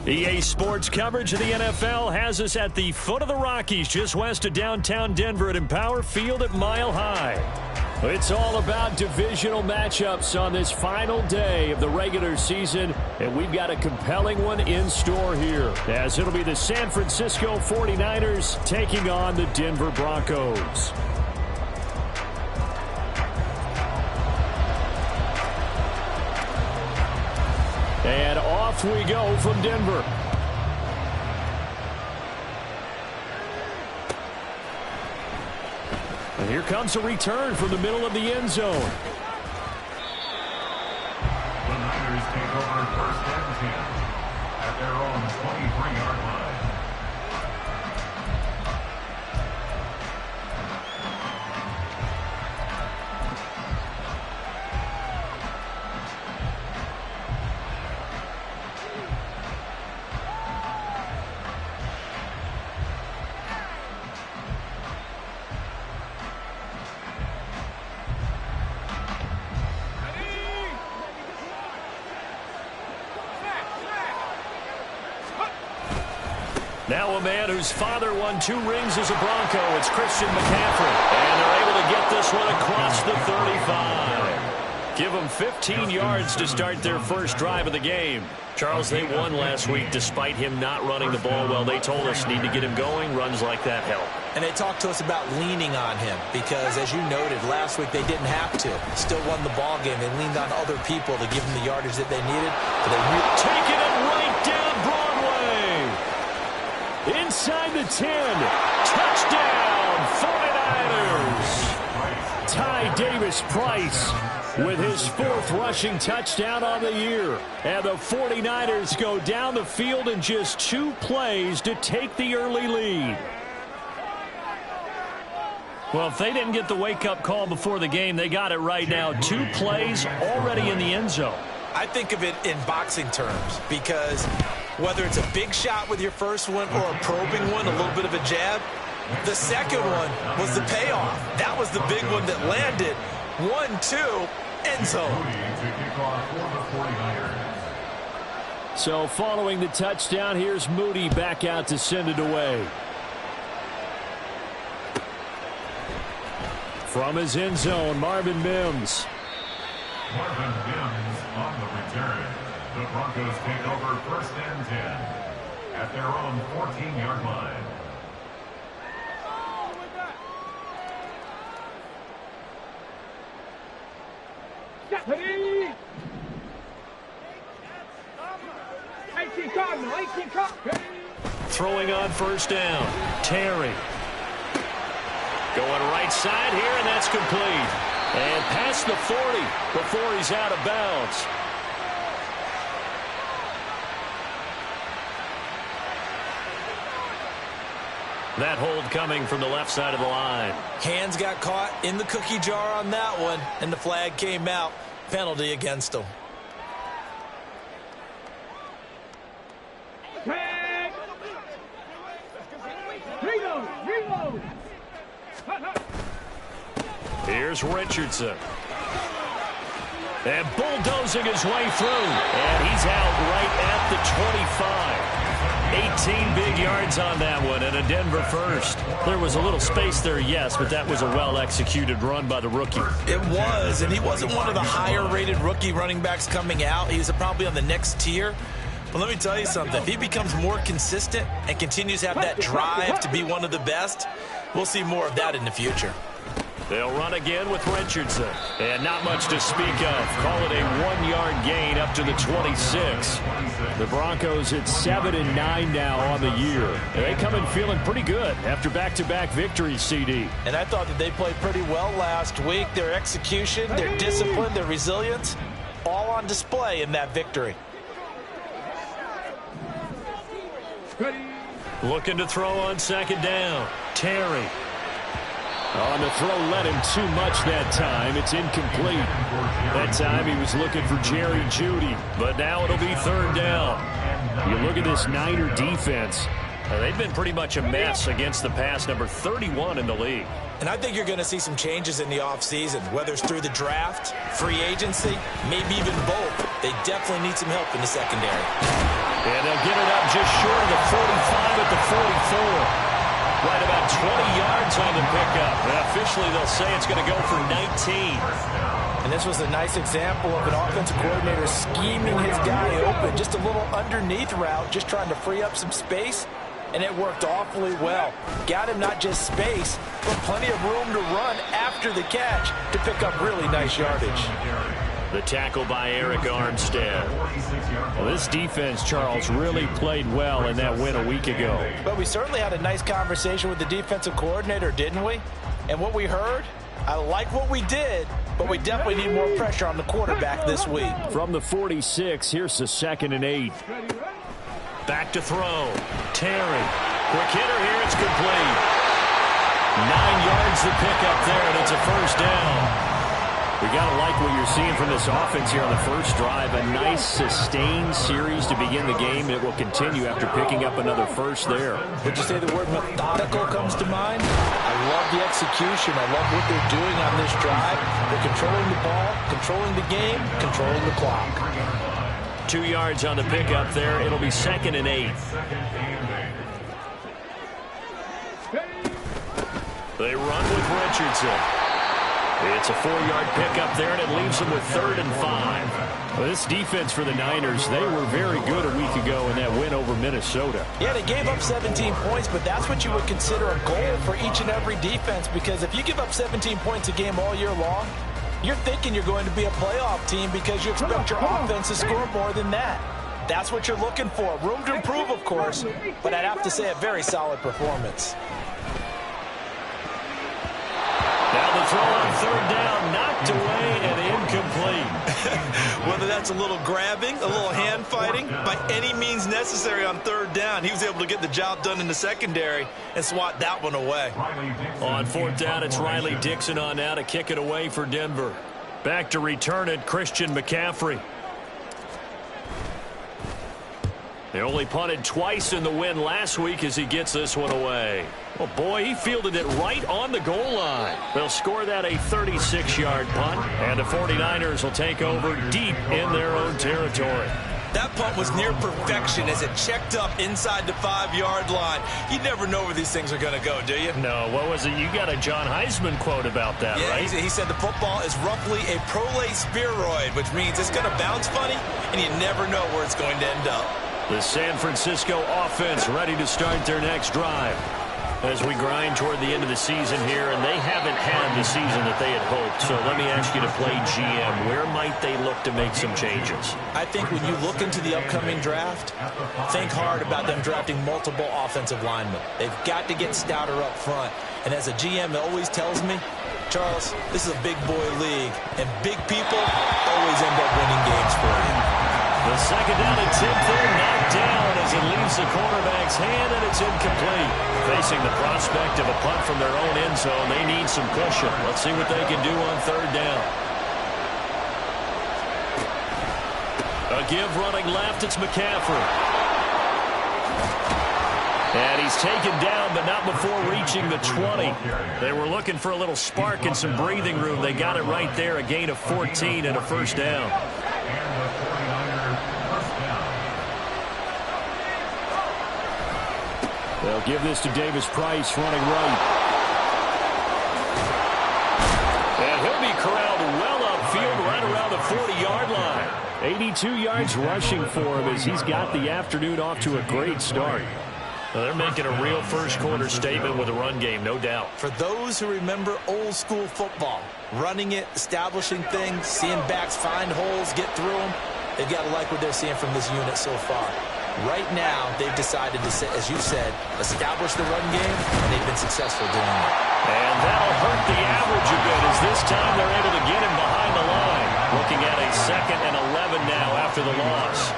EA Sports coverage of the NFL has us at the foot of the Rockies, just west of downtown Denver at Empower Field at Mile High. It's all about divisional matchups on this final day of the regular season, and we've got a compelling one in store here, as it'll be the San Francisco 49ers taking on the Denver Broncos. And off we go from Denver. And here comes a return from the middle of the end zone. The Niners take over first and 10 at their own 23-yard line. Now a man whose father won 2 rings as a Bronco. It's Christian McCaffrey. And they're able to get this one across the 35. Give them 15 yards to start their first drive of the game. Charles, they won last week despite him not running the ball well. They told us need to get him going. Runs like that help. And they talked to us about leaning on him because, as you noted, last week they didn't have to. Still won the ball game. They leaned on other people to give them the yardage that they needed. But they taking it right down Broadway. Inside the 10. Touchdown, 49ers. Ty Davis-Price with his 4th rushing touchdown on the year. And the 49ers go down the field in just 2 plays to take the early lead. Well, if they didn't get the wake-up call before the game, they got it right now. 2 plays already in the end zone. I think of it in boxing terms because whether it's a big shot with your first one or a probing one, a little bit of a jab, the second one was the payoff. That was the big one that landed. 1-2, end zone. So following the touchdown, here's Moody back out to send it away. From his end zone, Marvin Mims. Marvin Mims on the return. The Broncos take over first and 10 at their own 14-yard line. Throwing on first down, Terry. Going right side here, and that's complete. And past the 40 before he's out of bounds. That hold coming from the left side of the line. Hands got caught in the cookie jar on that one, and the flag came out. Penalty against him. Here's Richardson. And bulldozing his way through. And he's out right at the 25. 18 big yards on that one, and a Denver first. There was a little space there, yes, but that was a well-executed run by the rookie. It was, and he wasn't one of the higher-rated rookie running backs coming out. He's probably on the next tier. But let me tell you something. If he becomes more consistent and continues to have that drive to be one of the best, we'll see more of that in the future. They'll run again with Richardson. And not much to speak of. Call it a 1-yard gain up to the 26. The Broncos at 7-9 now on the year. And they come in feeling pretty good after back-to-back victories, CD. And I thought that they played pretty well last week. Their execution, their discipline, their resilience, all on display in that victory. Looking to throw on second down. Terry. On the throw, led him too much that time. It's incomplete. That time he was looking for Jerry Jeudy, but now it'll be third down. You look at this Niner defense. They've been pretty much a mess against the pass, number 31 in the league. And I think you're going to see some changes in the offseason, whether it's through the draft, free agency, maybe even both. They definitely need some help in the secondary. And they'll get it up just short of the 45 at the 44. Right about 20 yards on the pickup. And officially, they'll say it's going to go for 19. And this was a nice example of an offensive coordinator scheming his guy open. Just a little underneath route, just trying to free up some space. And it worked awfully well. Got him not just space, but plenty of room to run after the catch to pick up really nice yardage. The tackle by Eric Armstead. Well, this defense, Charles, really played well in that win a week ago. But we certainly had a nice conversation with the defensive coordinator, didn't we? And what we heard, I like what we did, but we definitely need more pressure on the quarterback this week. From the 46, here's the 2nd and 8. Back to throw. Terry. Quick hitter here. It's complete. 9 yards to pick up there, and it's a first down. We got to like what you're seeing from this offense here on the first drive. A nice sustained series to begin the game. It will continue after picking up another first there. Would you say the word methodical comes to mind? I love the execution. I love what they're doing on this drive. They're controlling the ball, controlling the game, controlling the clock. 2 yards on the pickup there. It'll be 2nd and 8. They run with Richardson. It's a 4-yard pickup there, and it leaves them with 3rd and 5. Well, this defense for the Niners, they were very good a week ago in that win over Minnesota. Yeah, they gave up 17 points, but that's what you would consider a goal for each and every defense, because if you give up 17 points a game all year long, you're thinking you're going to be a playoff team because you expect your offense to score more than that. That's what you're looking for. Room to improve, of course, but I'd have to say a very solid performance. Now the throw on 3rd down, knocked away and incomplete. Whether that's a little grabbing, a little hand fighting, by any means necessary on 3rd down, he was able to get the job done in the secondary and swat that one away. On 4th down, it's Riley Dixon on now to kick it away for Denver. Back to return it, Christian McCaffrey. They only punted twice in the win last week as he gets this one away. Oh, boy, he fielded it right on the goal line. They'll score that a 36-yard punt, and the 49ers will take over deep in their own territory. That punt was near perfection as it checked up inside the 5-yard line. You never know where these things are going to go, do you? No, what was it? You got a John Heisman quote about that, yeah, right? He said the football is roughly a prolate spheroid, which means it's going to bounce funny, and you never know where it's going to end up. The San Francisco offense ready to start their next drive as we grind toward the end of the season here, and they haven't had the season that they had hoped. So let me ask you to play GM. Where might they look to make some changes? I think when you look into the upcoming draft, think hard about them drafting multiple offensive linemen. They've got to get stouter up front. And as a GM always tells me, Charles, this is a big boy league, and big people always end up winning games for you. The 2nd down attempt there, knocked down as it leaves the quarterback's hand, and it's incomplete. Facing the prospect of a punt from their own end zone, they need some cushion. Let's see what they can do on 3rd down. A give running left, it's McCaffrey. And he's taken down, but not before reaching the 20. They were looking for a little spark and some breathing room. They got it right there, a gain of 14 and a first down. They'll give this to Davis Price running right. And he'll be corralled well upfield right around the 40-yard line. 82 yards rushing for him as he's got the afternoon off to a great start. Well, they're making a real first-quarter statement with a run game, no doubt. For those who remember old-school football, running it, establishing things, seeing backs find holes, get through them, they've got to like what they're seeing from this unit so far. Right now, they've decided to, as you said, establish the run game, and they've been successful doing it. And that'll hurt the average a bit as this time they're able to get him behind the line. Looking at a 2nd and 11 now after the loss.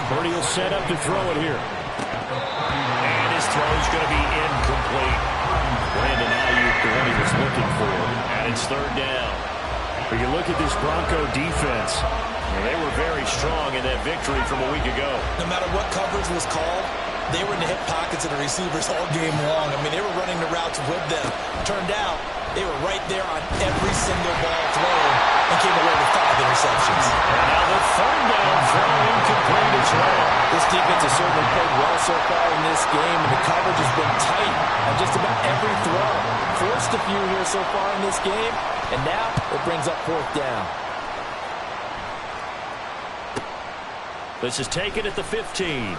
Purdy will set up to throw it here. And his throw is going to be incomplete. Brandon Ayuk, the one he was looking for. And it's 3rd down. But you look at this Bronco defense. They were very strong in that victory from a week ago. No matter what coverage was called, they were in the hip pockets of the receivers all game long. I mean, they were running the routes with them. Turned out, They were right there on every single ball thrown and came away with 5 interceptions. And now the third down throw incomplete as well. This defense has certainly played well so far in this game, and the coverage has been tight on just about every throw. Forced a few here so far in this game, and now it brings up 4th down. This is taken at the 15.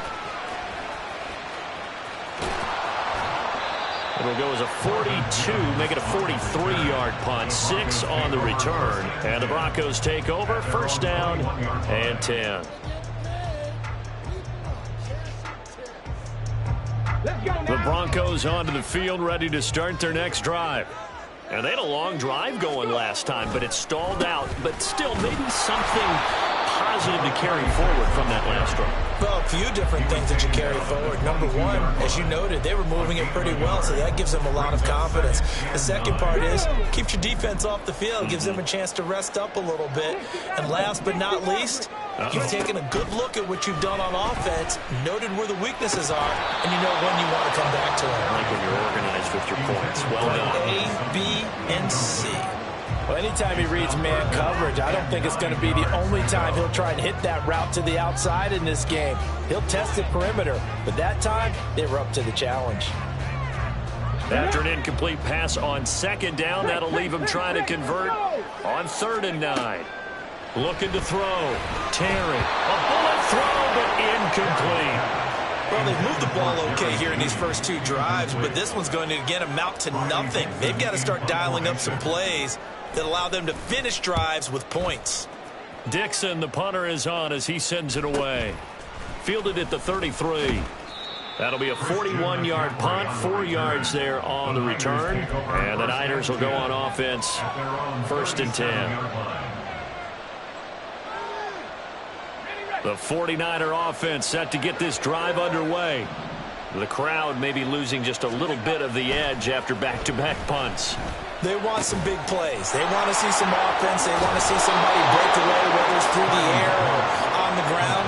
It'll go as a 42, make it a 43-yard punt, 6 on the return. And the Broncos take over, 1st down and 10. The Broncos onto the field, ready to start their next drive. And they had a long drive going last time, but it stalled out. But still, maybe something positive to carry forward from that last drive. Well, a few different things that you carry forward. Number one, as you noted, they were moving it pretty well, so that gives them a lot of confidence. The second part is, keeps your defense off the field, gives them a chance to rest up a little bit. And last but not least, you've taken a good look at what you've done on offense, noted where the weaknesses are, and you know when you want to come back to them. I like when you're organized with your points. Well done. A, B, and C. Well, anytime he reads man coverage, I don't think it's going to be the only time he'll try and hit that route to the outside in this game. He'll test the perimeter, but that time, they were up to the challenge. After an incomplete pass on 2nd down, that'll leave him trying to convert on 3rd and 9. Looking to throw. Terry. A bullet throw, but incomplete. Well, they've moved the ball okay here in these first 2 drives, but this one's going to, again, amount to nothing. They've got to start dialing up some plays that allow them to finish drives with points. Dixon, the punter, is on as he sends it away. Fielded at the 33. That'll be a 41-yard punt, 4 yards there on the return. And the Niners will go on offense, 1st and 10. The 49er offense set to get this drive underway. The crowd may be losing just a little bit of the edge after back-to-back punts. They want some big plays. They want to see some offense. They want to see somebody break away, whether it's through the air or on the ground.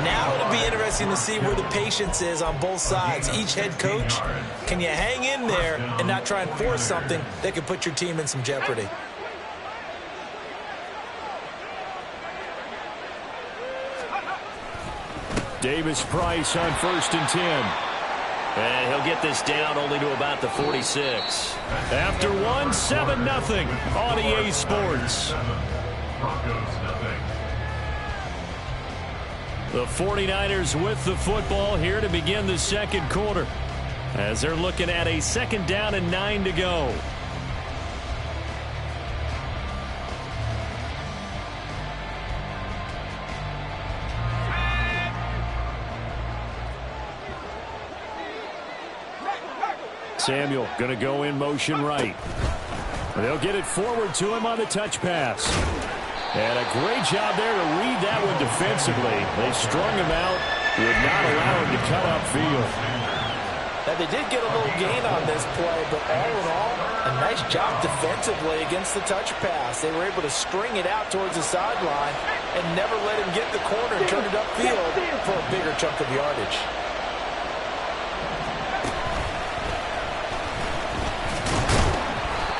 Now it'll be interesting to see where the patience is on both sides. Each head coach, can you hang in there and not try and force something that could put your team in some jeopardy? Davis Price on 1st and 10. And he'll get this down only to about the 46. After 1, 7-0 on EA Sports. The 49ers with the football here to begin the 2nd quarter, as they're looking at a 2nd down and 9 to go. Samuel going to go in motion right. They'll get it forward to him on the touch pass. And a great job there to read that one defensively. They strung him out, would not allow him to cut upfield. Now, they did get a little gain on this play, but all in all, a nice job defensively against the touch pass. They were able to string it out towards the sideline and never let him get the corner and turn it upfield for a bigger chunk of yardage.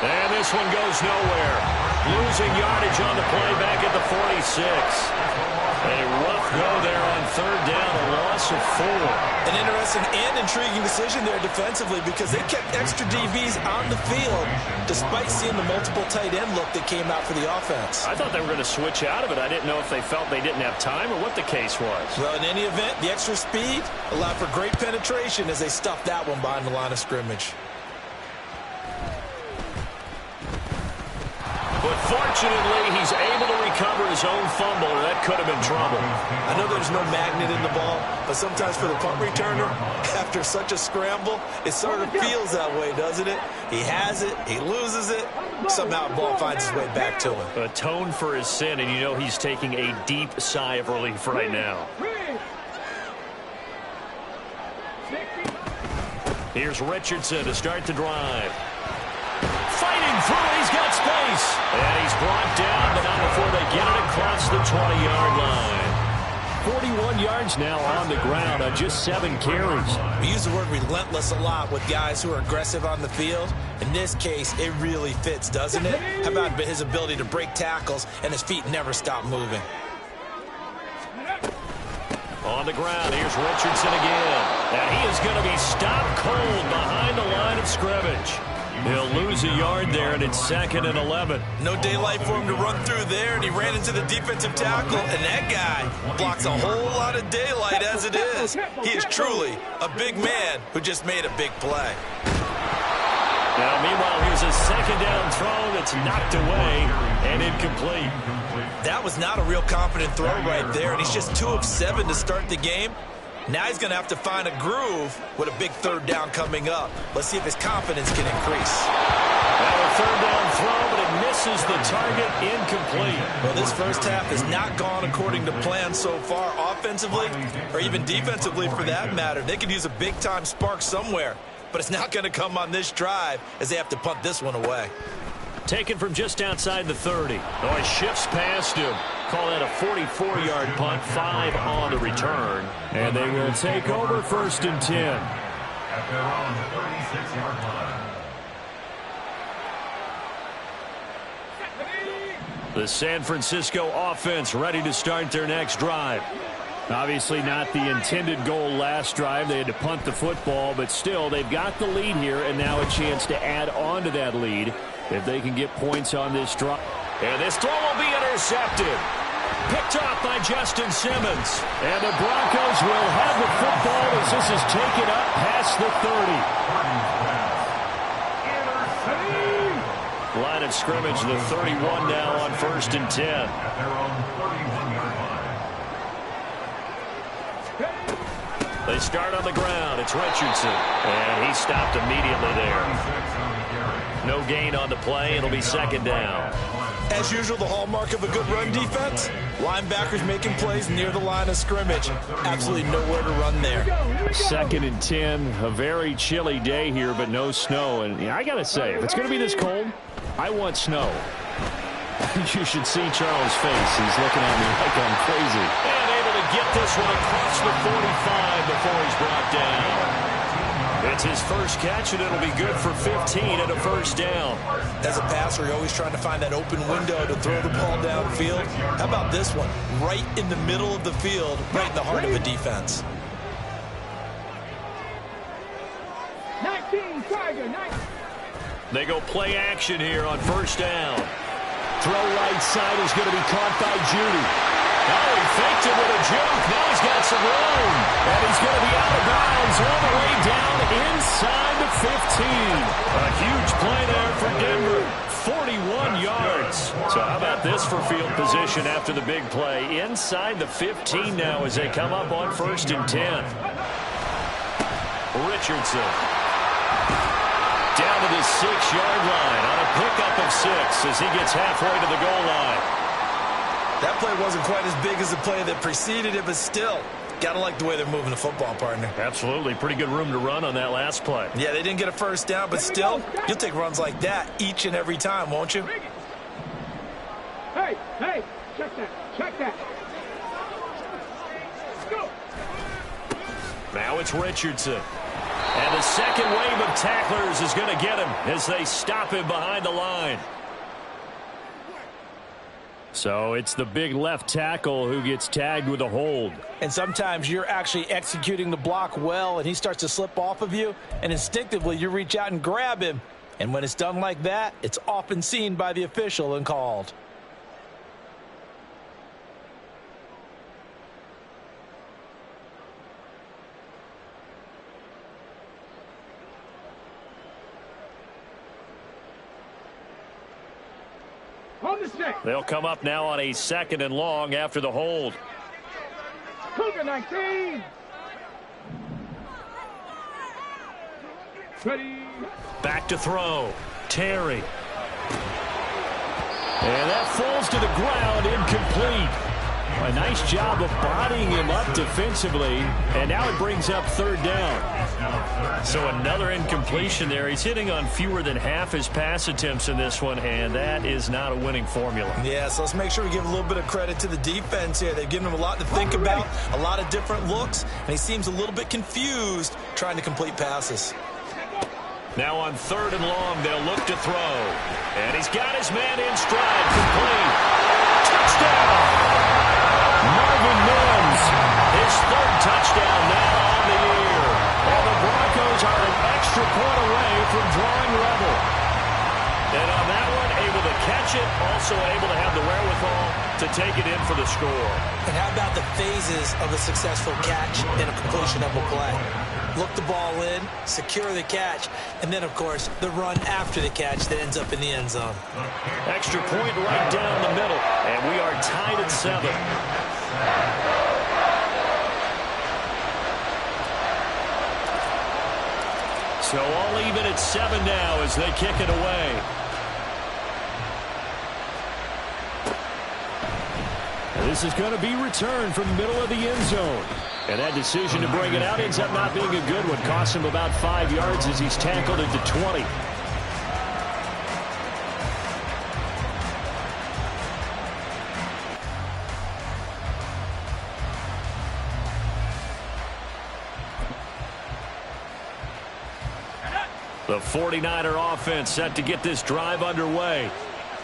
And this one goes nowhere. Losing yardage on the play back at the 46. A rough go there on 3rd down, a loss of 4. An interesting and intriguing decision there defensively because they kept extra DBs on the field despite seeing the multiple tight end look that came out for the offense. I thought they were going to switch out of it. I didn't know if they felt they didn't have time or what the case was. Well, in any event, the extra speed allowed for great penetration as they stuffed that one behind the line of scrimmage. But fortunately, he's able to recover his own fumble, or that could have been trouble. I know there's no magnet in the ball, but sometimes for the punt returner, after such a scramble, it sort of feels that way, doesn't it? He has it, he loses it, somehow the ball finds its way back to him. Atone for his sin, and you know he's taking a deep sigh of relief right now. Here's Richardson to start the drive. Fighting through, he's got space. And he's brought down, but not before they get it across the 20-yard line. 41 yards now on the ground on just 7 carries. We use the word relentless a lot with guys who are aggressive on the field. In this case, it really fits, doesn't it? How about his ability to break tackles and his feet never stop moving? On the ground, here's Richardson again. And he is going to be stopped cold behind the line of scrimmage. He'll lose a yard there, and it's 2nd and 11. No daylight for him to run through there, and he ran into the defensive tackle, and that guy blocks a whole lot of daylight as it is. He is truly a big man who just made a big play. Now, meanwhile, here's a 2nd down throw that's knocked away and incomplete. That was not a real confident throw right there, and he's just 2 of 7 to start the game. Now he's going to have to find a groove with a big 3rd down coming up. Let's see if his confidence can increase. Now a 3rd down throw, but it misses the target, incomplete. Well, this first half has not gone according to plan so far offensively, or even defensively for that matter. They could use a big-time spark somewhere, but it's not going to come on this drive as they have to punt this one away. Taken from just outside the 30. Oh, he shifts past him. Call that a 44-yard punt, 5 on the return. And they will take over 1st and 10. At their own 36-yard line. The San Francisco offense ready to start their next drive. Obviously not the intended goal last drive. They had to punt the football, but still they've got the lead here and now a chance to add on to that lead if they can get points on this drive. And this throw will be intercepted. Picked off by Justin Simmons. And the Broncos will have the football as this is taken up past the 30. Line of scrimmage, the 31 now on 1st and 10. At their own 31-yard line. They start on the ground. It's Richardson. And he stopped immediately there. No gain on the play. It'll be 2nd down. As usual, the hallmark of a good run defense, linebackers making plays near the line of scrimmage. Absolutely nowhere to run there. 2nd and 10. A very chilly day here, but no snow. And I got to say, if it's going to be this cold, I want snow. You should see Charles' face. He's looking at me like I'm crazy. And able to get this one across the 45 before he's brought down. It's his first catch, and it'll be good for 15 and a 1st down. As a passer, you're always trying to find that open window to throw the ball downfield. How about this one? Right in the middle of the field, right in the heart of a defense. 19, Tiger, 19. They go play action here on 1st down. Throw right side is going to be caught by Judy. Oh, he faked it with a juke. Now he's got some room. And he's going to be out of bounds all the way down inside the 15. A huge play there for Denver. 41 yards. So how about this for field position after the big play? Inside the 15 now as they come up on 1st and 10. Richardson. Down to the 6-yard line on a pickup of 6 as he gets halfway to the goal line. That play wasn't quite as big as the play that preceded it, but still, gotta like the way they're moving the football, partner. Absolutely. Pretty good room to run on that last play. Yeah, they didn't get a 1st down, but still, you'll take runs like that each and every time, won't you? Hey, check that, check that. Go. Now it's Richardson. And the second wave of tacklers is going to get him as they stop him behind the line. So it's the big left tackle who gets tagged with a hold. And sometimes you're actually executing the block well, and he starts to slip off of you, and instinctively you reach out and grab him. And when it's done like that, it's often seen by the official and called. They'll come up now on a 2nd and long after the hold. Cougar 19. Ready. Back to throw. Terry. And that falls to the ground, incomplete. A nice job of bodying him up defensively, and now it brings up third down. So another incompletion there. He's hitting on fewer than half his pass attempts in this one, and that is not a winning formula. Yeah, so let's make sure we give a little bit of credit to the defense here. They've given him a lot to think about, a lot of different looks, and he seems a little bit confused trying to complete passes. Now on third and long, they'll look to throw. And he's got his man in stride, complete. Touchdown! Marvin Mims, his third touchdown now on the year. And the Broncos are an extra point away from drawing level. And on that one, able to catch it, also able to have the wherewithal to take it in for the score. And how about the phases of a successful catch and a completion of a play? Look the ball in, secure the catch, and then, of course, the run after the catch that ends up in the end zone. Extra point right down the middle, and we are tied at 7. So all even at 7 now as they kick it away. This is going to be returned from the middle of the end zone. And that decision to bring it out ends up not being a good one. Costs him about 5 yards as he's tackled at the 20. The 49er offense set to get this drive underway.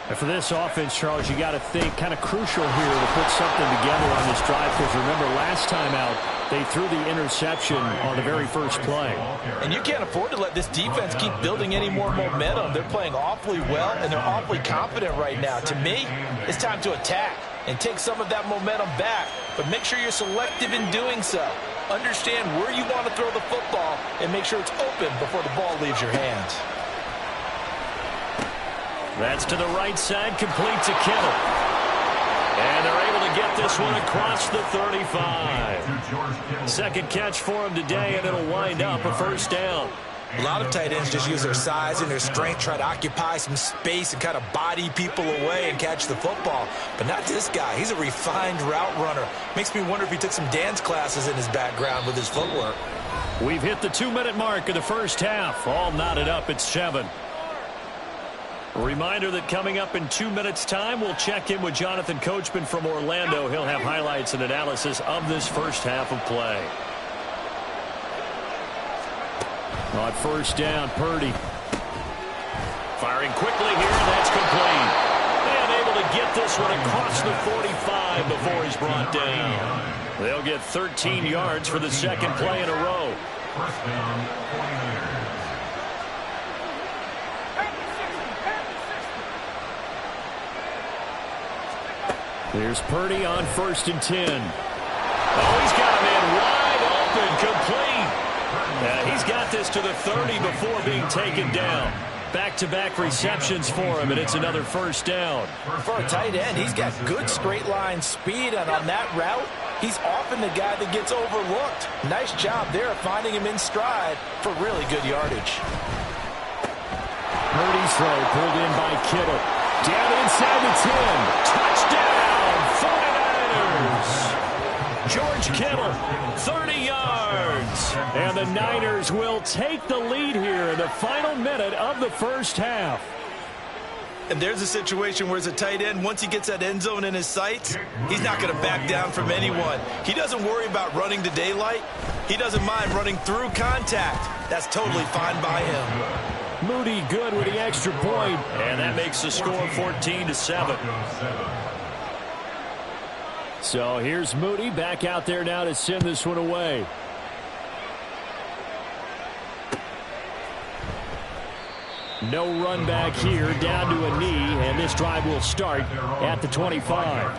And for this offense, Charles, you got to think kind of crucial here to put something together on this drive, because remember last time out they threw the interception on the very first play. And you can't afford to let this defense keep building any more momentum. They're playing awfully well, and they're awfully confident right now. To me, it's time to attack and take some of that momentum back, but make sure you're selective in doing so. Understand where you want to throw the football and make sure it's open before the ball leaves your hands. That's to the right side, complete to Kittle. And they're able to get this one across the 35. Second catch for him today, and it'll wind up a first down. A lot of tight ends just use their size and their strength, try to occupy some space and kind of body people away and catch the football. But not this guy. He's a refined route runner. Makes me wonder if he took some dance classes in his background with his footwork. We've hit the 2-minute mark of the first half. All knotted up at 7. A reminder that coming up in 2 minutes' time, we'll check in with Jonathan Coachman from Orlando. He'll have highlights and analysis of this first half of play. On first down, Purdy. Firing quickly here, and that's complete. And able to get this one across the 45 before he's brought down. They'll get 13 yards for the second play in a row. First down, 49ers. Here's Purdy on 1st and 10. Oh, he's got a man wide open, complete. He's got this to the 30 before being taken down. Back-to-back receptions for him, and it's another first down. For a tight end, he's got good straight-line speed, and on that route, he's often the guy that gets overlooked. Nice job there of finding him in stride for really good yardage. Purdy's throw pulled in by Kittle. Down inside the 10. Touchdown, 49ers. George Kittle, 30 yards. And the Niners will take the lead here in the final minute of the first half. And there's a situation where as a tight end, once he gets that end zone in his sights, he's not going to back down from anyone. He doesn't worry about running to daylight. He doesn't mind running through contact. That's totally fine by him. Moody good with the extra point, and that makes the score 14-7. So here's Moody back out there now to send this one away. No run back here, down to a knee, and this drive will start at the 25.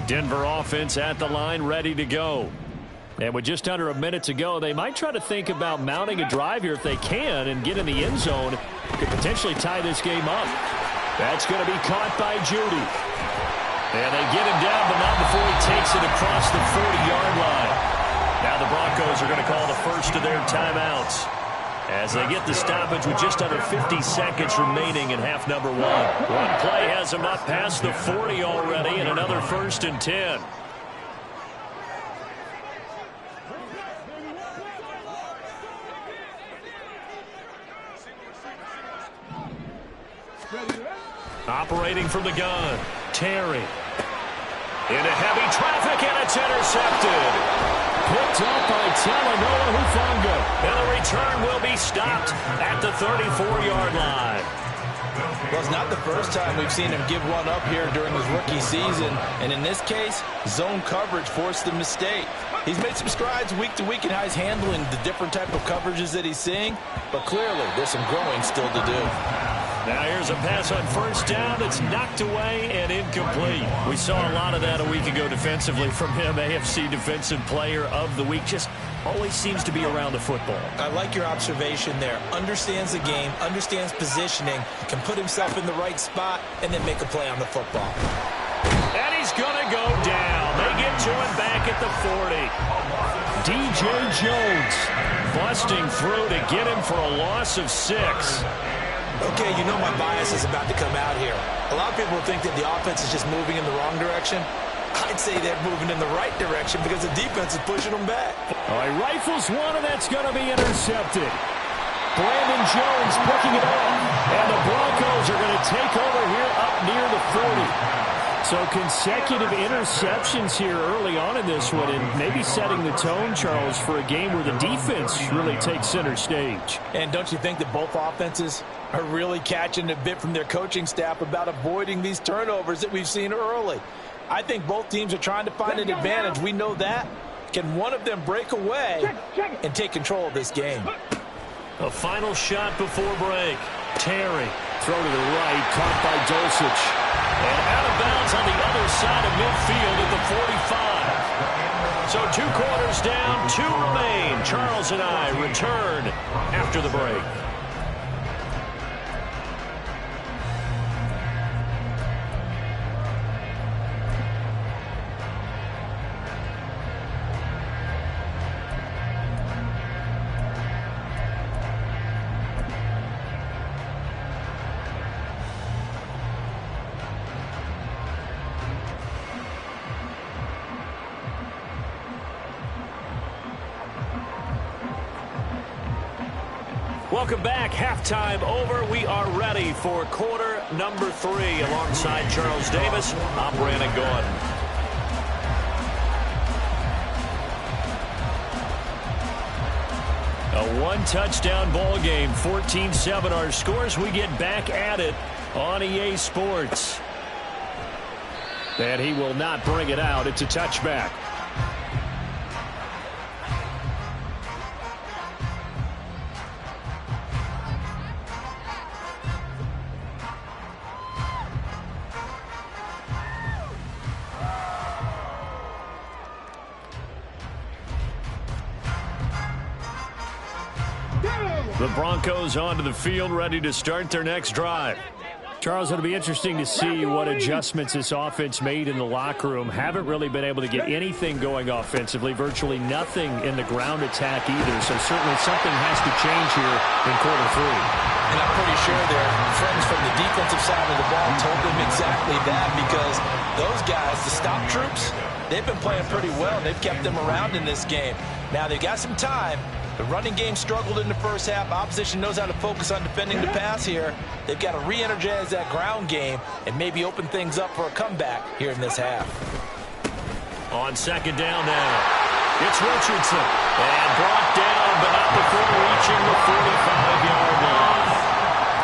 Denver offense at the line, ready to go. And with just under a minute to go, they might try to think about mounting a drive here if they can and get in the end zone. Could potentially tie this game up. That's going to be caught by Judy. And they get him down, but not before he takes it across the 40-yard line. Now the Broncos are going to call the first of their timeouts as they get the stoppage with just under 50 seconds remaining in half number one. One play has them up past the 40 already, and another 1st and 10. Operating from the gun, Terry. Into heavy traffic, and it's intercepted. Picked up by Talanoa Hufanga. And the return will be stopped at the 34-yard line. Well, it's not the first time we've seen him give one up here during his rookie season. And in this case, zone coverage forced the mistake. He's made some strides week to week in how he's handling the different type of coverages that he's seeing. But clearly, there's some growing still to do. Now here's a pass on 1st down. It's knocked away and incomplete. We saw a lot of that a week ago defensively from him. AFC Defensive Player of the Week. Just always seems to be around the football. I like your observation there. Understands the game, understands positioning, can put himself in the right spot, and then make a play on the football. And he's going to go down. They get to him back at the 40. DJ Jones busting through to get him for a loss of 6. Okay, you know my bias is about to come out here. A lot of people think that the offense is just moving in the wrong direction. I'd say they're moving in the right direction because the defense is pushing them back. All right, rifles one, and that's going to be intercepted. Brandon Jones picking it up, and the Broncos are going to take over here up near the 40. So consecutive interceptions here early on in this one, and maybe setting the tone, Charles, for a game where the defense really takes center stage. And don't you think that both offenses are really catching a bit from their coaching staff about avoiding these turnovers that we've seen early? I think both teams are trying to find an advantage. We know that. Can one of them break away and take control of this game? A final shot before break. Terry, throw to the right, caught by Dulcich. And out of bounds on the other side of midfield at the 45. So 2 quarters down, 2 remain. Charles and I return after the break. Welcome back. Halftime over. We are ready for quarter number 3 alongside Charles Davis. I'm Brandon Gordon. A 1-touchdown ball game. 14-7 our scores. We get back at it on EA Sports. And he will not bring it out. It's a touchback. The Broncos onto the field, ready to start their next drive. Charles, it'll be interesting to see what adjustments this offense made in the locker room. Haven't really been able to get anything going offensively, virtually nothing in the ground attack either. So certainly something has to change here in quarter 3. And I'm pretty sure their friends from the defensive side of the ball told them exactly that, because those guys, the stop troops, they've been playing pretty well. They've kept them around in this game. Now they've got some time. The running game struggled in the first half. Opposition knows how to focus on defending the pass here. They've got to re-energize that ground game and maybe open things up for a comeback here in this half. On 2nd down now, it's Richardson. And brought down, but not before reaching the 45-yard line.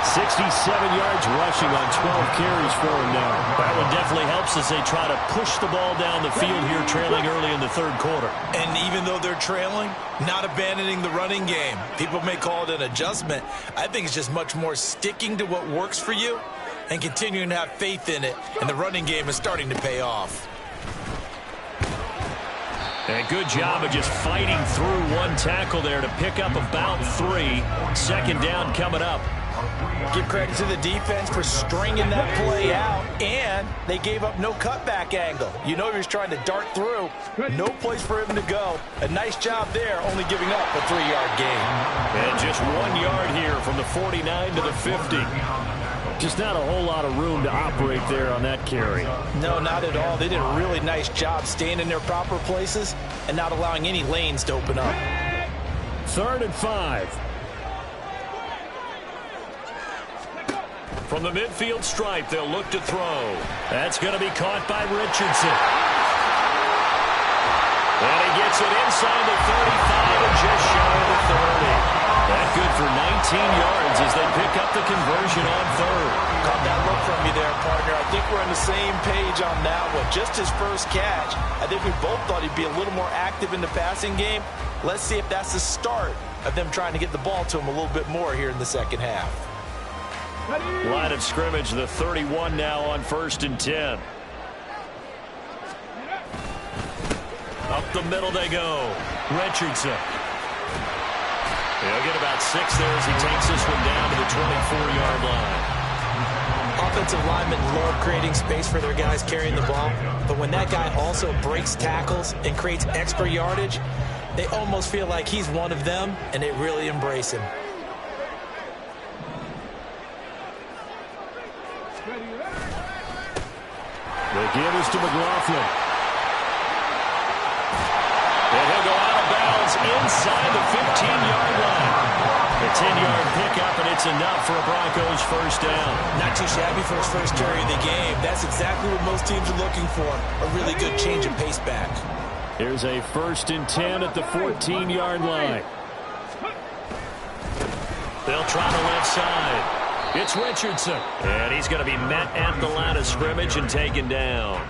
67 yards rushing on 12 carries for him now. That one definitely helps as they try to push the ball down the field here, trailing early in the 3rd quarter. And even though they're trailing, not abandoning the running game. People may call it an adjustment. I think it's just much more sticking to what works for you and continuing to have faith in it. And the running game is starting to pay off. And a good job of just fighting through one tackle there to pick up about 3. 2nd down coming up Give credit to the defense for stringing that play out, and they gave up no cutback angle. You know he was trying to dart through. No place for him to go. A nice job there, only giving up a 3-yard gain. And just 1 yard here from the 49 to the 50. Just not a whole lot of room to operate there on that carry. No, not at all. They did a really nice job staying in their proper places and not allowing any lanes to open up. 3rd and 5. From the midfield stripe, they'll look to throw. That's going to be caught by Richardson. And he gets it inside the 35 and just shy of the 30. That good for 19 yards as they pick up the conversion on 3rd. Caught that look from you there, partner. I think we're on the same page on that one. Just his first catch. I think we both thought he'd be a little more active in the passing game. Let's see if that's the start of them trying to get the ball to him a little bit more here in the second half. Line of scrimmage, the 31 now on 1st and 10. Up the middle they go. Richardson. He'll get about 6 there as he takes this one down to the 24-yard line. Offensive linemen love creating space for their guys carrying the ball, but when that guy also breaks tackles and creates extra yardage, they almost feel like he's one of them, and they really embrace him. The give is to McLaughlin. And he'll go out of bounds inside the 15-yard line. A 10-yard pickup, and it's enough for a Broncos first down. Not too shabby for his first carry of the game. That's exactly what most teams are looking for, a really good change of pace back. Here's a 1st and 10 at the 14-yard line. They'll try the left side. It's Richardson, and he's going to be met at the line of scrimmage and taken down.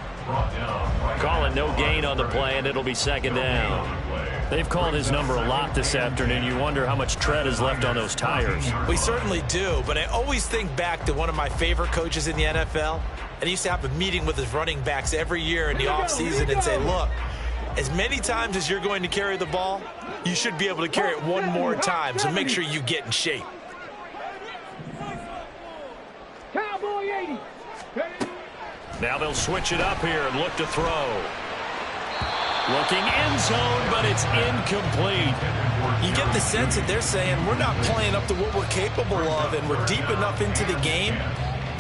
Calling no gain on the play, and it'll be 2nd down. They've called his number a lot this afternoon. You wonder how much tread is left on those tires. We certainly do, but I always think back to one of my favorite coaches in the NFL, and he used to have a meeting with his running backs every year in the offseason and say, look, as many times as you're going to carry the ball, you should be able to carry it one more time, so make sure you get in shape. Cowboy 80. Now they'll switch it up here and look to throw. Looking end zone, but it's incomplete. You get the sense that they're saying we're not playing up to what we're capable of, and we're deep enough into the game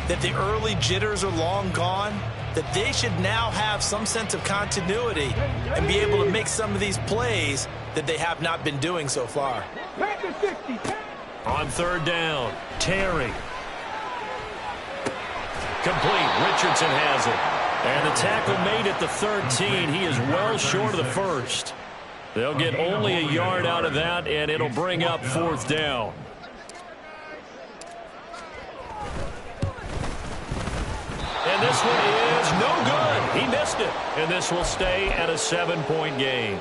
that the early jitters are long gone, that they should now have some sense of continuity and be able to make some of these plays that they have not been doing so far. On 3rd down, Terry. Complete. Richardson has it. And the tackle made at the 13. He is well short of the 1st. They'll get only a yard out of that, and it'll bring up 4th down. And this one is no good. He missed it. And this will stay at a 7-point game.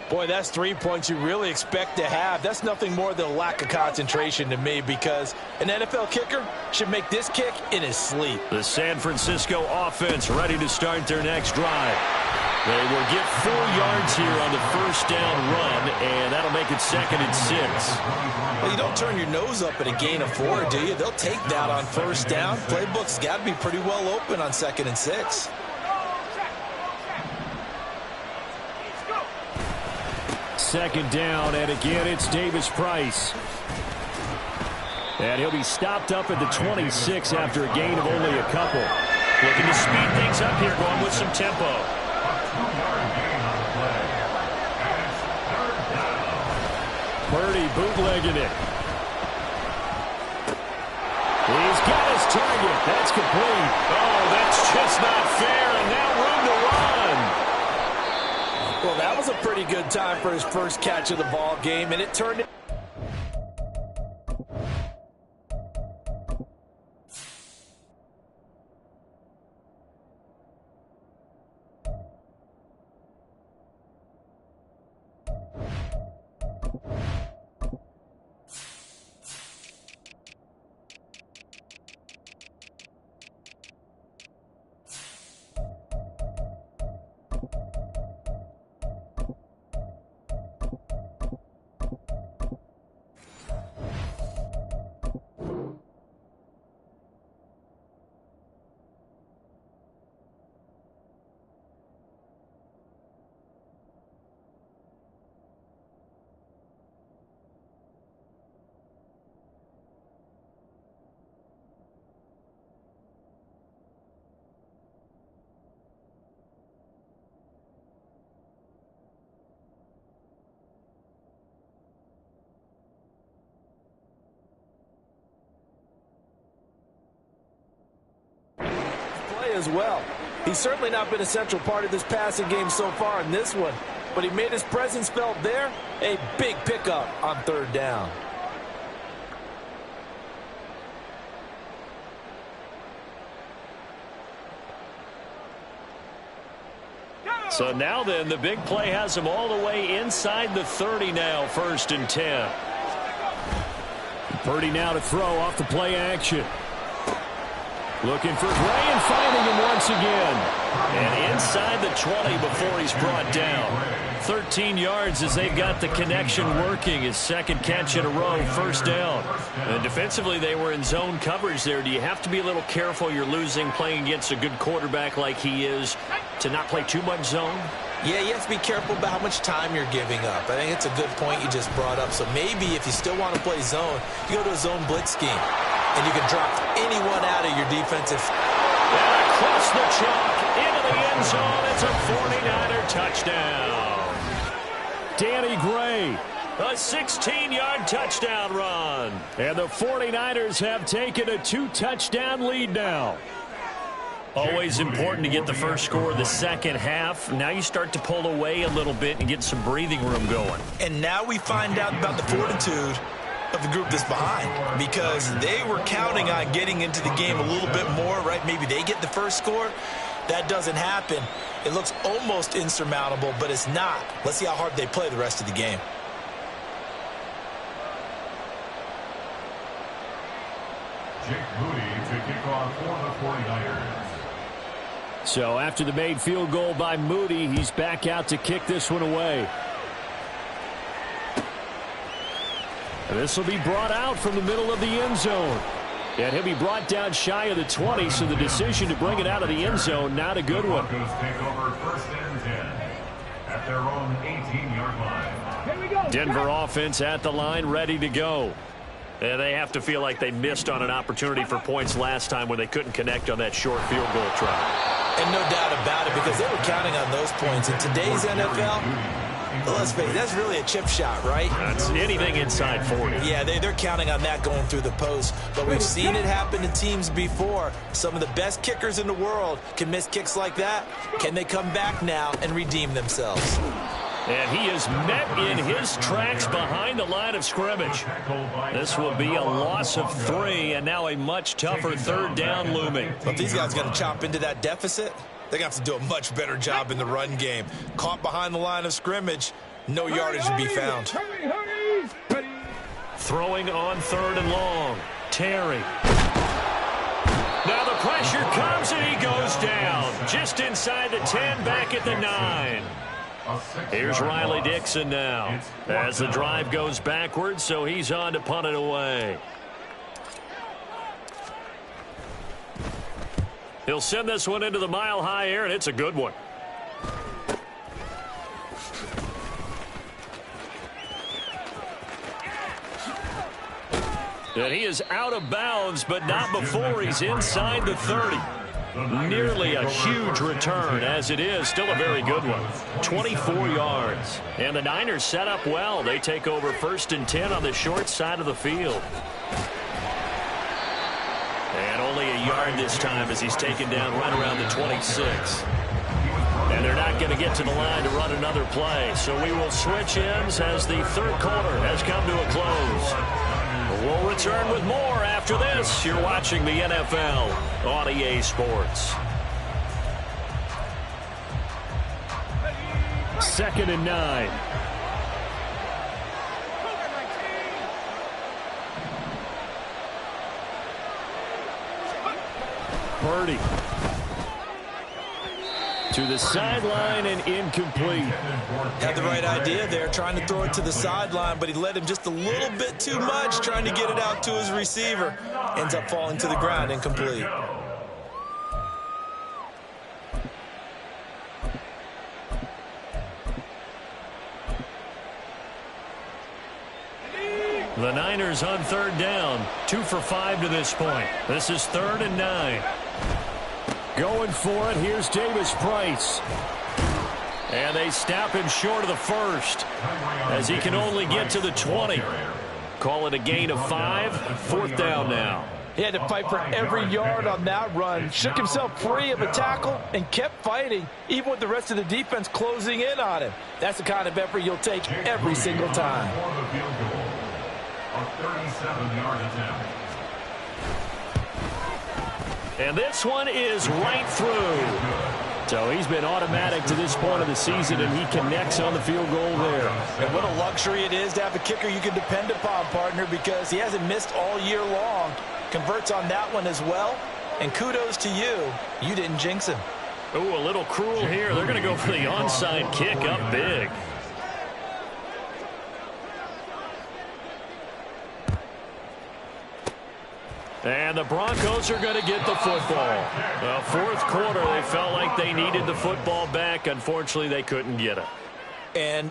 Boy, that's 3 points you really expect to have. That's nothing more than a lack of concentration to me, because an NFL kicker should make this kick in his sleep. The San Francisco offense ready to start their next drive. They will get 4 yards here on the 1st down run, and that'll make it 2nd and 6. Well, you don't turn your nose up at a gain of 4, do you? They'll take that on 1st down. Playbook's got to be pretty well open on 2nd and 6. Second down, and again, it's Davis Price. And he'll be stopped up at the 26 after a gain of only a couple. Looking to speed things up here, going with some tempo. Purdy bootlegging it. He's got his target. That's complete. Oh, that's just not fair, and now room to run. Well, that was a pretty good time for his first catch of the ball game, and it turned as well. He's certainly not been a central part of this passing game so far in this one, but he made his presence felt there. A big pickup on 3rd down. So now then, the big play has him all the way inside the 30 now, 1st and 10. Purdy now to throw off the play action. Looking for Gray and finding him once again. And inside the 20 before he's brought down. 13 yards as they've got the connection working. His 2nd catch in a row, 1st down. And defensively, they were in zone coverage there. Do you have to be a little careful? You're losing playing against a good quarterback like he is to not play too much zone? Yeah, you have to be careful about how much time you're giving up. I think it's a good point you just brought up. So maybe if you still want to play zone, you go to a zone blitz scheme. And you can drop anyone out of your defensive. And across the chalk, into the end zone. It's a 49er touchdown. Danny Gray, a 16-yard touchdown run. And the 49ers have taken a 2-touchdown lead now. Always important to get the first score of the second half. Now you start to pull away a little bit and get some breathing room going. And now we find out about the fortitude of the group that's behind, because they were counting on getting into the game a little bit more, right? Maybe they get the first score. That doesn't happen. It looks almost insurmountable, but it's not. Let's see how hard they play the rest of the game. Jake Moody to kick off for the 49ers. So after the made field goal by Moody, he's back out to kick this one away. This will be brought out from the middle of the end zone. And he'll be brought down shy of the 20, so the decision to bring it out of the end zone, not a good one. Broncos take over 1st and 10 at their own 18-yard line. Here we go. Denver offense at the line, ready to go. And they have to feel like they missed on an opportunity for points last time when they couldn't connect on that short field goal try. And no doubt about it, because they were counting on those points. In today's NFL, let's face it, that's really a chip shot, right? That's anything inside 40. Yeah, they're counting on that going through the post. But we've seen it happen to teams before. Some of the best kickers in the world can miss kicks like that. Can they come back now and redeem themselves? And he is met in his tracks behind the line of scrimmage. This will be a loss of 3, and now a much tougher 3rd down looming. But if these guys are going to chop into that deficit, they're going to have to do a much better job in the run game. Caught behind the line of scrimmage, no yardage to be found. Throwing on 3rd and long. Terry. Now the pressure comes, and he goes down. Just inside the 10, back at the 9. Here's Riley Dixon now as the drive goes backwards, so he's on to punt it away. He'll send this one into the mile-high air, and it's a good one. And he is out of bounds, but not before he's inside the 30. Nearly a huge return as it is. Still a very good one. 24 yards. And the Niners set up well. They take over 1st and 10 on the short side of the field. And only a yard this time as he's taken down right around the 26. And they're not going to get to the line to run another play. So we will switch ends as the 3rd quarter has come to a close. We'll return with more after this. You're watching the NFL on EA Sports. 2nd and 9. Purdy. To the sideline and incomplete. Had the right idea there, trying to throw it to the sideline, but he led him just a little bit too much, trying to get it out to his receiver. Ends up falling to the ground, incomplete. The Niners on 3rd down. 2 for 5 to this point. This is 3rd and 9. Going for it. Here's Davis Price. And they stop him short of the 1st as he can only get to the 20. Call it a gain of 5. 4th down now. He had to fight for every yard on that run, shook himself free of a tackle, and kept fighting, even with the rest of the defense closing in on him. That's the kind of effort you'll take every single time. A 37-yard attempt. And this one is right through. So he's been automatic to this point of the season, and he connects on the field goal there. And what a luxury it is to have a kicker you can depend upon, partner, because he hasn't missed all year long. Converts on that one as well. And kudos to you. You didn't jinx him. Ooh, a little cruel here. They're going to go for the onside kick up big. And the Broncos are going to get the football. Well, fourth quarter, they felt like they needed the football back. Unfortunately, they couldn't get it. And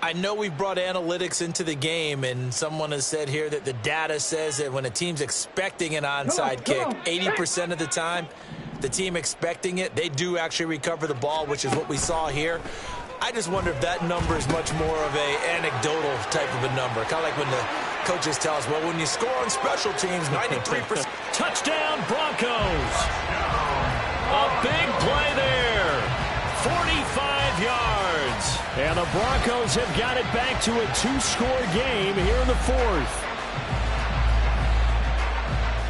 I know we've brought analytics into the game, and someone has said here that the data says that when a team's expecting an onside kick, 80% of the time, the team expecting it, they do actually recover the ball, which is what we saw here. I just wonder if that number is much more of a anecdotal type of a number. Kind of like when the coaches tell us, well, when you score on special teams, 93%. Touchdown, Broncos. A big play there. 45 yards. And the Broncos have got it back to a two-score game here in the fourth.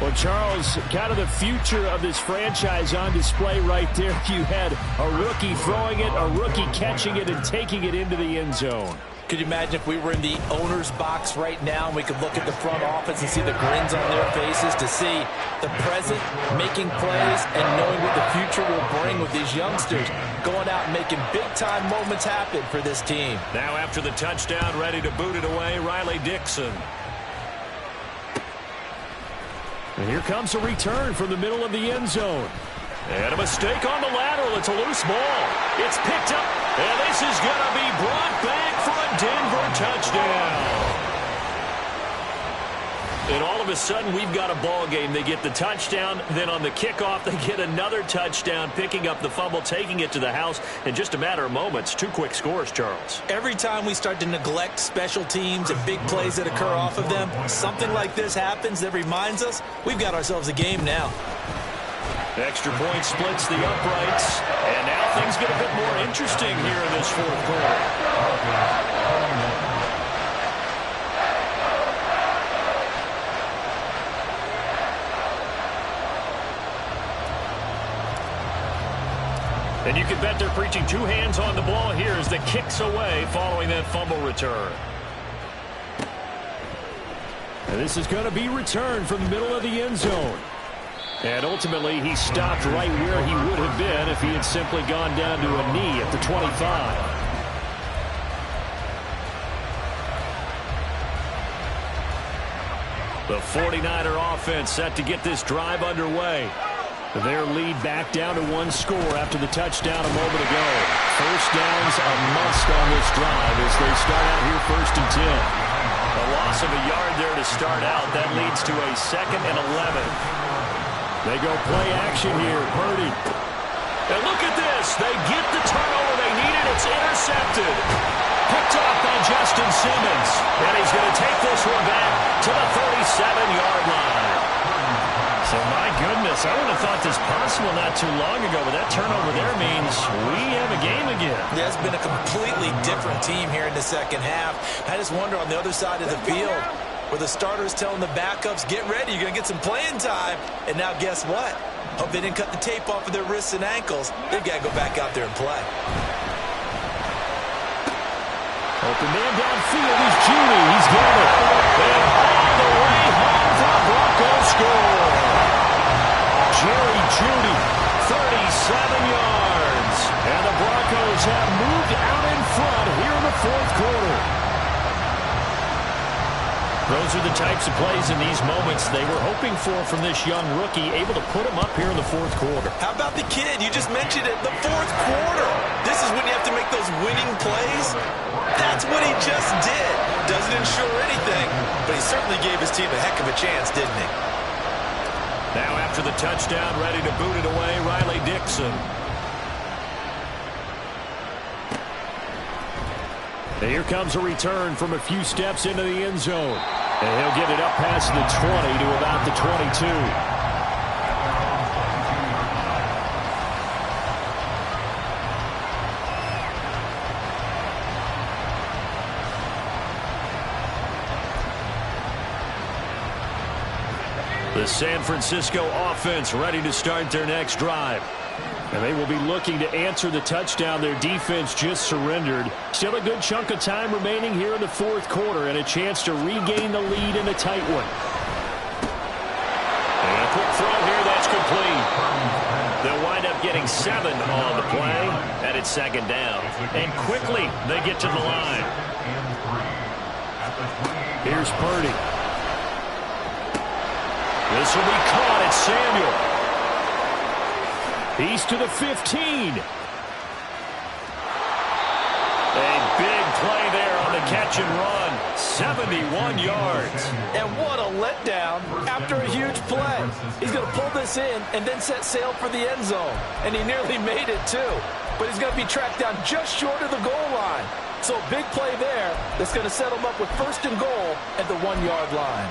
Well, Charles, kind of the future of this franchise on display right there. You had a rookie throwing it, a rookie catching it, and taking it into the end zone. Could you imagine if we were in the owner's box right now and we could look at the front office and see the grins on their faces, to see the present making plays and knowing what the future will bring with these youngsters going out and making big-time moments happen for this team. Now after the touchdown, ready to boot it away, Riley Dixon. And here comes a return from the middle of the end zone. And a mistake on the lateral. It's a loose ball. It's picked up. And this is going to be brought back for a Denver touchdown. And all of a sudden, we've got a ball game. They get the touchdown. Then on the kickoff, they get another touchdown, picking up the fumble, taking it to the house in just a matter of moments. Two quick scores, Charles. Every time we start to neglect special teams and big plays that occur off of them, something like this happens that reminds us we've got ourselves a game now. Extra point splits the uprights. And now things get a bit more interesting here in this fourth quarter. And you can bet they're preaching two hands on the ball here as the kick's away following that fumble return. And this is going to be returned from the middle of the end zone. And ultimately, he stopped right where he would have been if he had simply gone down to a knee at the 25. The 49er offense set to get this drive underway. Their lead back down to one score after the touchdown a moment ago. First down's a must on this drive as they start out here 1st and 10. A loss of a yard there to start out. That leads to a 2nd and 11. They go play action here. Purdy. And look at this. They get the turnover they needed. It's intercepted. Picked off by Justin Simmons. And he's going to take this one back to the 37-yard line. So, my goodness, I wouldn't have thought this possible not too long ago, but that turnover there means we have a game again. Yeah, it's been a completely different team here in the second half. I just wonder on the other side of the field where the starters telling the backups, get ready, you're going to get some playing time. And now guess what? Hope they didn't cut the tape off of their wrists and ankles. They've got to go back out there and play. Open man downfield. He's Judy. He's got it. And all the way home for a Broncos score. Jerry Judy, 37 yards. And the Broncos have moved out in front here in the fourth quarter. Those are the types of plays in these moments they were hoping for from this young rookie, able to put him up here in the fourth quarter. How about the kid? You just mentioned it, the fourth quarter. This is when you have to make those winning plays. That's what he just did. Doesn't ensure anything, but he certainly gave his team a heck of a chance, didn't he? Now after the touchdown, ready to boot it away, Riley Dixon. And here comes a return from a few steps into the end zone. And he'll get it up past the 20 to about the 22. The San Francisco offense ready to start their next drive. And they will be looking to answer the touchdown their defense just surrendered. Still a good chunk of time remaining here in the fourth quarter and a chance to regain the lead in a tight one. And a quick throw here, that's complete. They'll wind up getting 7 on the play, and it's second down. And quickly they get to the line. Here's Purdy. This will be caught at Samuel. He's to the 15. A big play there on the catch and run. 71 yards. And what a letdown after a huge play. He's going to pull this in and then set sail for the end zone. And he nearly made it too. But he's going to be tracked down just short of the goal line. So a big play there that's going to set him up with first and goal at the 1-yard line.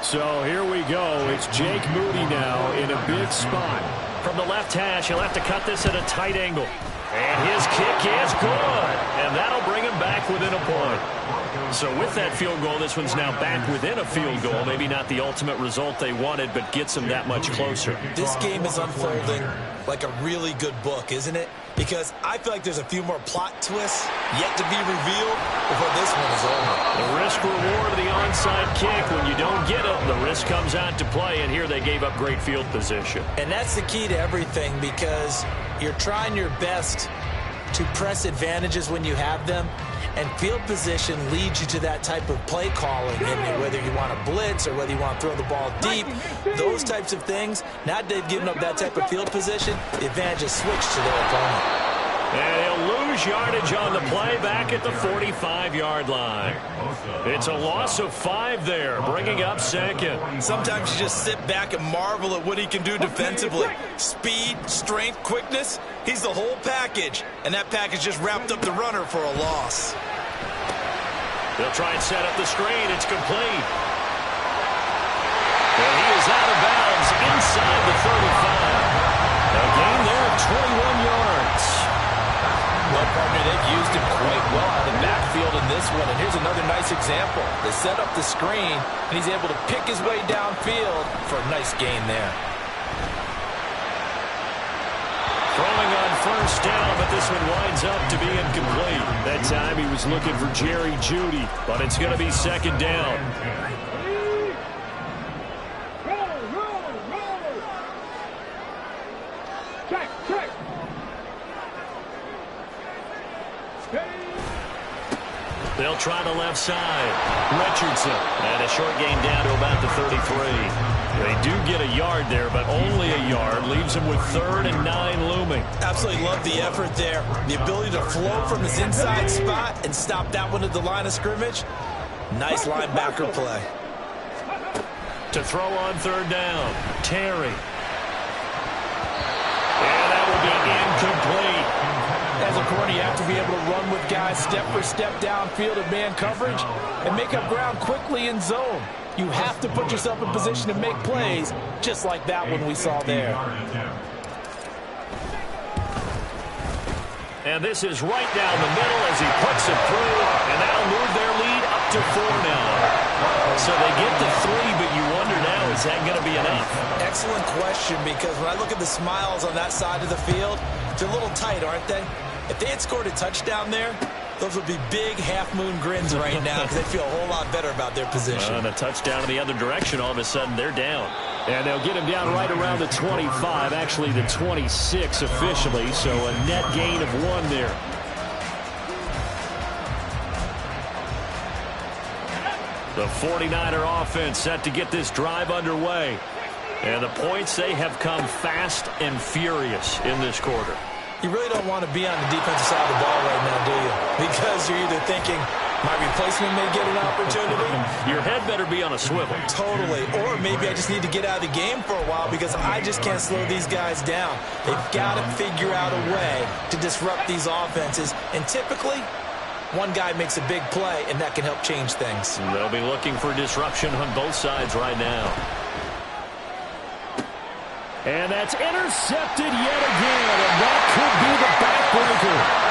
So here we go. It's Jake Moody now in a big spot. From the left hash, he'll have to cut this at a tight angle. And his kick is good. And that'll bring him back within a point. So with that field goal, this one's now back within a field goal. Maybe not the ultimate result they wanted, but gets them that much closer. This game is unfolding like a really good book, isn't it? Because I feel like there's a few more plot twists yet to be revealed before this one is over. The risk-reward of the onside kick. When you don't get it, the risk comes out to play, and here they gave up great field position. And that's the key to everything, because you're trying your best to press advantages when you have them, and field position leads you to that type of play calling. And whether you want to blitz or whether you want to throw the ball deep, those types of things, now they've given up that type of field position, the advantage is switched to their opponent. And he'll lose yardage on the play back at the 45-yard line. It's a loss of 5 there, bringing up second. Sometimes you just sit back and marvel at what he can do defensively. Speed, strength, quickness, he's the whole package. And that package just wrapped up the runner for a loss. They'll try and set up the screen. It's complete. And he is out of bounds inside the 35. A gain there of 21 yards. Well, partner, they've used him quite well out of the backfield in this one. And here's another nice example. They set up the screen, and he's able to pick his way downfield for a nice gain there. Throwing on first down, but this one winds up to be incomplete. That time he was looking for Jerry Jeudy, but it's going to be second down. Check. They'll try the left side. Richardson. And a short gain down to about the 33. They do get a yard there, but only a yard. Leaves them with 3rd and 9 looming. Absolutely love the effort there. The ability to flow from his inside spot and stop that one at the line of scrimmage. Nice linebacker play. To throw on 3rd down. Terry. And that will be incomplete. As a corner, you have to be able to run with guys step for step downfield in man coverage and make up ground quickly in zone. You have to put yourself in position to make plays, just like that one we saw there. And this is right down the middle as he puts it through, and that'll move their lead up to 4 now. So they get the 3, but you wonder now, is that going to be enough? Excellent question, because when I look at the smiles on that side of the field, they're a little tight, aren't they? If they had scored a touchdown there, those would be big half-moon grins right now because they feel a whole lot better about their position. And a touchdown in the other direction, all of a sudden they're down. And they'll get him down right around the 25, actually the 26 officially, so a net gain of 1 there. The 49er offense set to get this drive underway. And the points, they have come fast and furious in this quarter. You really don't want to be on the defensive side of the ball right now, do you? Because you're either thinking, My replacement may get an opportunity. Your head better be on a swivel. Totally. Or maybe I just need to get out of the game for a while because I just can't slow these guys down. They've got to figure out a way to disrupt these offenses. And typically, one guy makes a big play, and that can help change things. They'll be looking for disruption on both sides right now. And that's intercepted yet again, and that could be the backbreaker.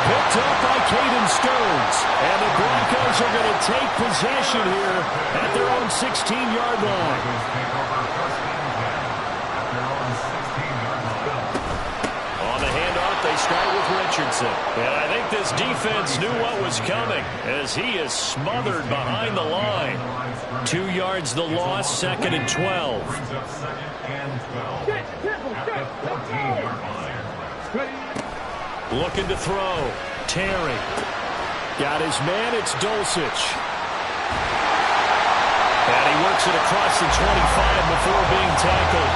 Picked up by Caden Stearns. And the Broncos are going to take possession here at their own 16-yard line. On the handoff, they start with Richardson. And I think this defense knew what was coming as he is smothered behind the line. 2 yards the loss, 2nd and 12. Looking to throw. Terry. Got his man. It's Dulcich. And he works it across the 25 before being tackled.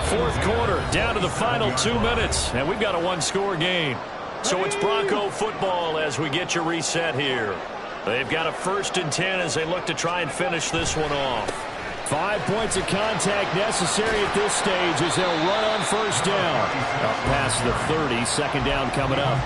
Fourth quarter, down to the final 2 minutes, and we've got a one-score game. So it's Bronco football as we get you reset here. They've got a 1st and 10 as they look to try and finish this one off. 5 points of contact necessary at this stage as they'll run on 1st down. Up past the 30, 2nd down coming up.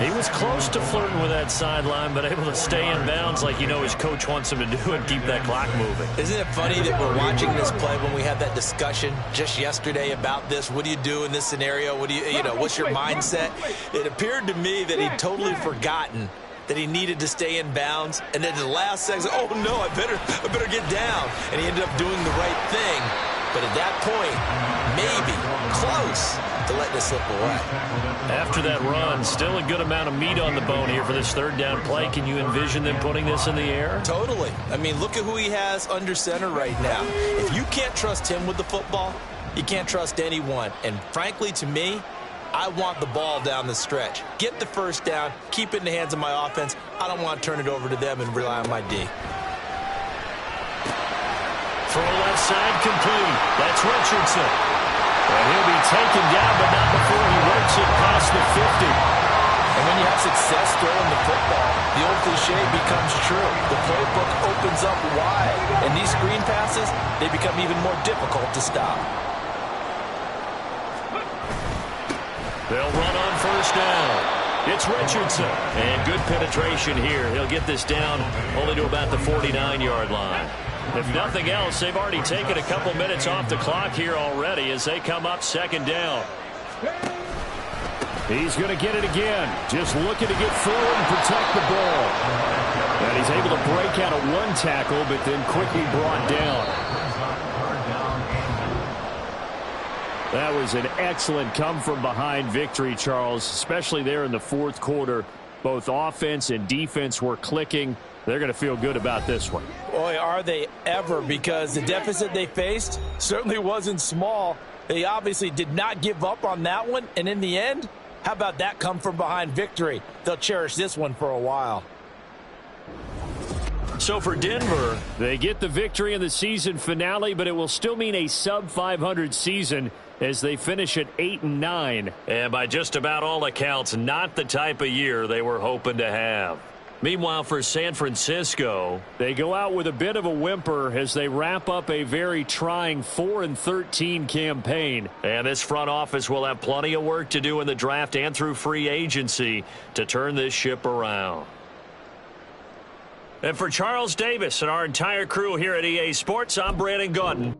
He was close to flirting with that sideline, but able to stay in bounds like you know his coach wants him to do and keep that clock moving. Isn't it funny that we're watching this play when we had that discussion just yesterday about this? What do you do in this scenario? What do you know, what's your mindset? It appeared to me that he'd totally forgotten that he needed to stay in bounds, and then the last second, oh no, I better get down. And he ended up doing the right thing. But at that point, maybe close to letting it slip away. After that run, still a good amount of meat on the bone here for this 3rd down play. Can you envision them putting this in the air? Totally. I mean, look at who he has under center right now. If you can't trust him with the football, you can't trust anyone. And frankly, to me, I want the ball down the stretch. Get the 1st down, keep it in the hands of my offense. I don't want to turn it over to them and rely on my D. Throw left side complete. That's Richardson. And he'll be taken down, but not before he works it past the 50. And when you have success throwing the football, the old cliche becomes true. The playbook opens up wide. And these screen passes, they become even more difficult to stop. They'll run on 1st down. It's Richardson. And good penetration here. He'll get this down only to about the 49-yard line. If nothing else, they've already taken a couple minutes off the clock here already as they come up 2nd down. He's going to get it again. Just looking to get forward and protect the ball. And he's able to break out of one tackle, but then quickly brought down. That was an excellent come-from-behind victory, Charles, especially there in the 4th quarter. Both offense and defense were clicking. They're going to feel good about this one. Boy, are they ever, because the deficit they faced certainly wasn't small. They obviously did not give up on that one, and in the end, how about that come-from-behind victory? They'll cherish this one for a while. So for Denver, they get the victory in the season finale, but it will still mean a sub-500 season as they finish at 8-9. And by just about all accounts, not the type of year they were hoping to have. Meanwhile, for San Francisco, they go out with a bit of a whimper as they wrap up a very trying 4-13 campaign. And this front office will have plenty of work to do in the draft and through free agency to turn this ship around. And for Charles Davis and our entire crew here at EA Sports, I'm Brandon Gaudin.